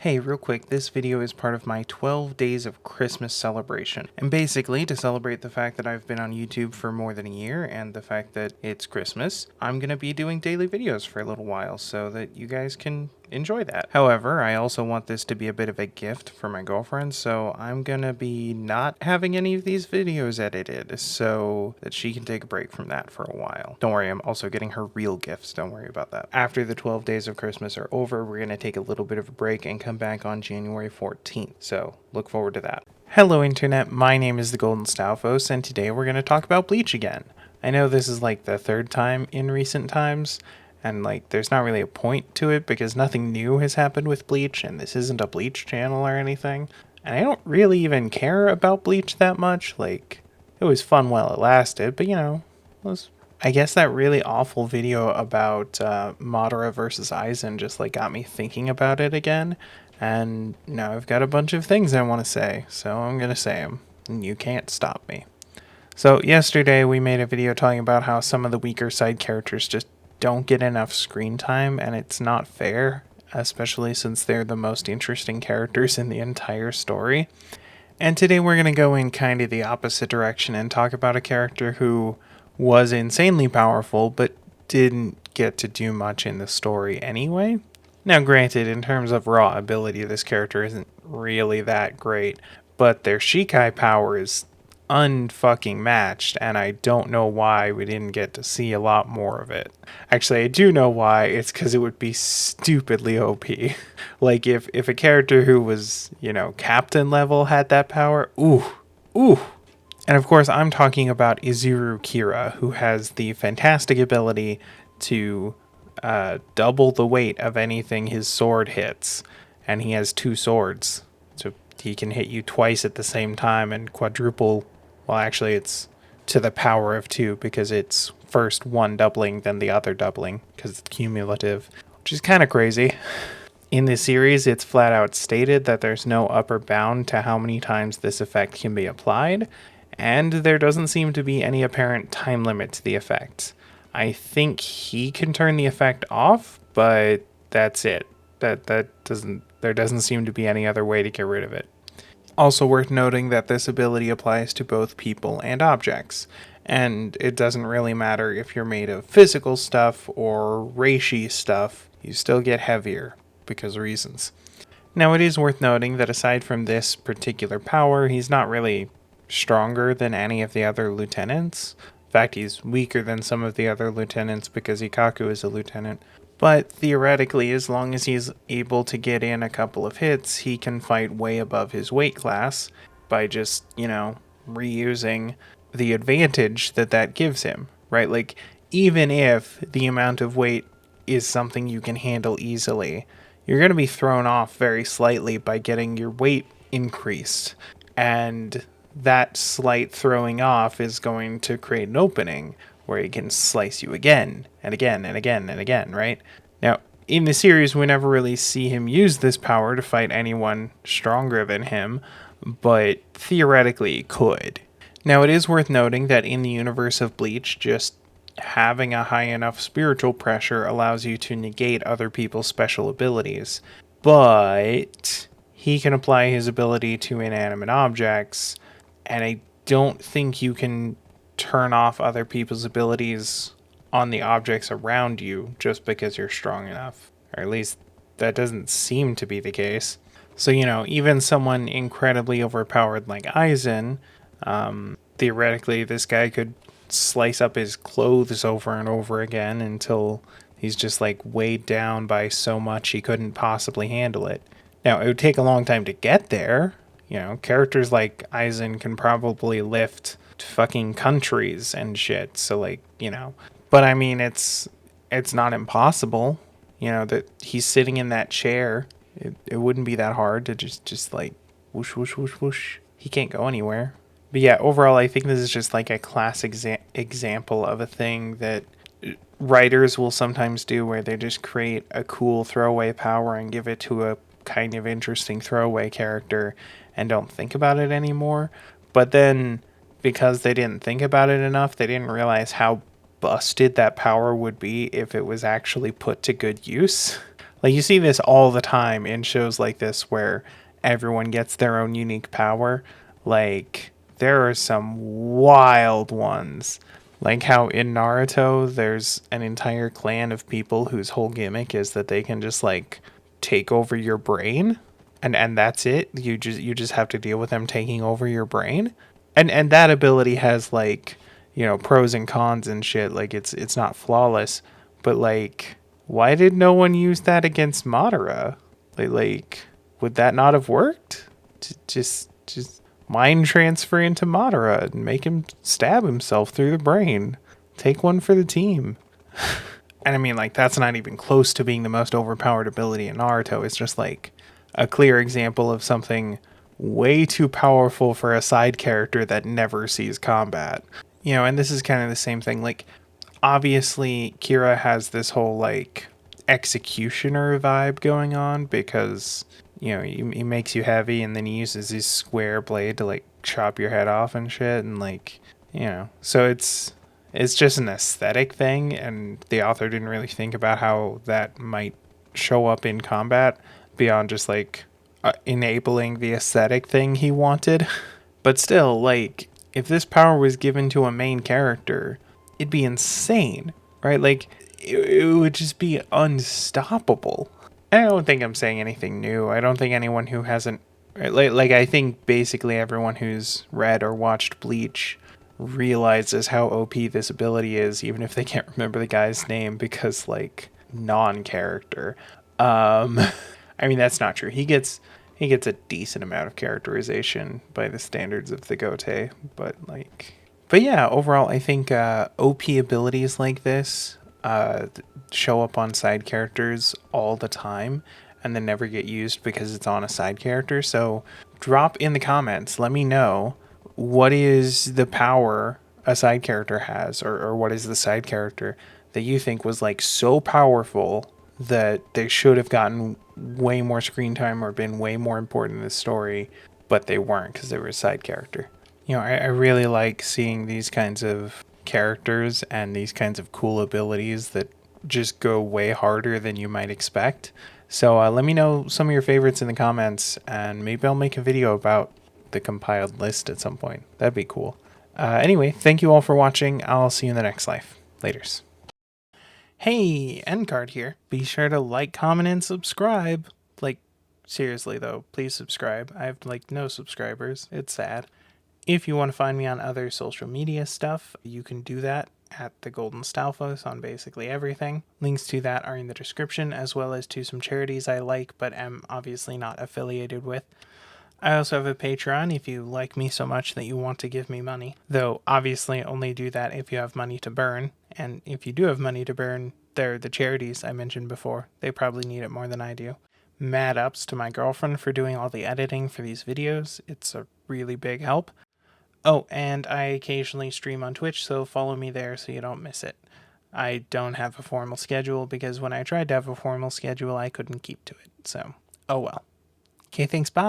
Hey, real quick, this video is part of my 12 days of Christmas celebration. And basically, to celebrate the fact that I've been on YouTube for more than a year and the fact that it's Christmas, I'm going to be doing daily videos for a little while so that you guys can enjoy that. However, I also want this to be a bit of a gift for my girlfriend, so I'm going to be not having any of these videos edited so that she can take a break from that for a while. Don't worry, I'm also getting her real gifts, don't worry about that. After the 12 days of Christmas are over, we're going to take a little bit of a break and come back on January 14th, so look forward to that. Hello Internet, my name is the Golden Stalfos, and today we're going to talk about Bleach again. I know this is like the third time in recent times, and like there's not really a point to it because nothing new has happened with Bleach, and this isn't a Bleach channel or anything. And I don't really even care about Bleach that much. Like, it was fun while it lasted, but I guess that really awful video about Madara versus Aizen just like got me thinking about it again. And now I've got a bunch of things I want to say, so I'm gonna say them, and you can't stop me. So yesterday we made a video talking about how some of the weaker side characters just don't get enough screen time, and it's not fair, especially since they're the most interesting characters in the entire story. And today we're going to go in kind of the opposite direction and talk about a character who was insanely powerful but didn't get to do much in the story anyway. Now granted, in terms of raw ability, this character isn't really that great, but their Shikai power is unfucking matched, and I don't know why we didn't get to see a lot more of it. Actually, I do know why. It's because it would be stupidly OP. Like if a character who was, captain level had that power, ooh. And of course, I'm talking about Izuru Kira, who has the fantastic ability to double the weight of anything his sword hits, and he has two swords, so he can hit you twice at the same time and quadruple. Well, actually, it's to the power of two because it's first one doubling, then the other doubling, because it's cumulative, which is kind of crazy. In this series, it's flat out stated that there's no upper bound to how many times this effect can be applied, and there doesn't seem to be any apparent time limit to the effect. I think he can turn the effect off, but that's it. There doesn't seem to be any other way to get rid of it. Also worth noting that this ability applies to both people and objects, and it doesn't really matter if you're made of physical stuff or reishi stuff, you still get heavier, because of reasons. Now it is worth noting that aside from this particular power, he's not really stronger than any of the other lieutenants. In fact, he's weaker than some of the other lieutenants because Ikaku is a lieutenant. But theoretically, as long as he's able to get in a couple of hits, he can fight way above his weight class by just, reusing the advantage that gives him, right? Like, even if the amount of weight is something you can handle easily, you're going to be thrown off very slightly by getting your weight increased. And that slight throwing off is going to create an opening where he can slice you again and again and again and again, right? Now, in the series, we never really see him use this power to fight anyone stronger than him, but theoretically he could. Now, it is worth noting that in the universe of Bleach, just having a high enough spiritual pressure allows you to negate other people's special abilities, but he can apply his ability to inanimate objects, and I don't think you can turn off other people's abilities on the objects around you just because you're strong enough. Or at least that doesn't seem to be the case. So, even someone incredibly overpowered like Aizen, theoretically this guy could slice up his clothes over and over again until he's just like weighed down by so much he couldn't possibly handle it. Now, it would take a long time to get there. Characters like Aizen can probably lift fucking countries and shit. So but I mean, it's not impossible. That he's sitting in that chair. It wouldn't be that hard to just like whoosh, whoosh, whoosh, whoosh. He can't go anywhere. But yeah, overall, I think this is just like a classic example of a thing that writers will sometimes do where they just create a cool throwaway power and give it to a kind of interesting throwaway character and don't think about it anymore. But then, because they didn't think about it enough, they didn't realize how busted that power would be if it was actually put to good use. Like, you see this all the time in shows like this where everyone gets their own unique power. Like, there are some wild ones. Like how in Naruto, there's an entire clan of people whose whole gimmick is that they can just like take over your brain, and that's it. You just have to deal with them taking over your brain. And that ability has like, pros and cons and shit. Like it's not flawless, but like why did no one use that against Madara? Like would that not have worked? Just mind transfer into Madara and make him stab himself through the brain. Take one for the team. And I mean, like, that's not even close to being the most overpowered ability in Naruto. It's just like a clear example of something way too powerful for a side character that never sees combat. And this is kind of the same thing. Like, obviously, Kira has this whole, like, executioner vibe going on because, he makes you heavy and then he uses his square blade to, like, chop your head off and shit. And, like, so it's just an aesthetic thing, and the author didn't really think about how that might show up in combat beyond just like enabling the aesthetic thing he wanted. But still, like, if this power was given to a main character, it'd be insane, right? Like, it would just be unstoppable. And I don't think I'm saying anything new. I don't think anyone who hasn't, like I think basically everyone who's read or watched Bleach realizes how OP this ability is, even if they can't remember the guy's name because, like, non-character. I mean, that's not true. He gets a decent amount of characterization by the standards of the Gote, but yeah, overall, I think OP abilities like this show up on side characters all the time and then never get used because it's on a side character. So drop in the comments. Let me know what is the power a side character has, or what is the side character that you think was like so powerful that they should have gotten way more screen time or been way more important in the story, but they weren't because they were a side character. I really like seeing these kinds of characters and these kinds of cool abilities that just go way harder than you might expect. So let me know some of your favorites in the comments, and maybe I'll make a video about the compiled list at some point. That'd be cool. Anyway, thank you all for watching. I'll see you in the next life. Laters. Hey, Endcard here. Be sure to like, comment, and subscribe. Like, seriously though, please subscribe. I have like no subscribers. It's sad. If you want to find me on other social media stuff, you can do that at the Golden Stalfos on basically everything. Links to that are in the description, as well as to some charities I like but am obviously not affiliated with. I also have a Patreon if you like me so much that you want to give me money, though obviously only do that if you have money to burn, and if you do have money to burn, they're the charities I mentioned before. They probably need it more than I do. Mad ups to my girlfriend for doing all the editing for these videos. It's a really big help. Oh, and I occasionally stream on Twitch, so follow me there so you don't miss it. I don't have a formal schedule because when I tried to have a formal schedule, I couldn't keep to it, so oh well. Okay, thanks, bye!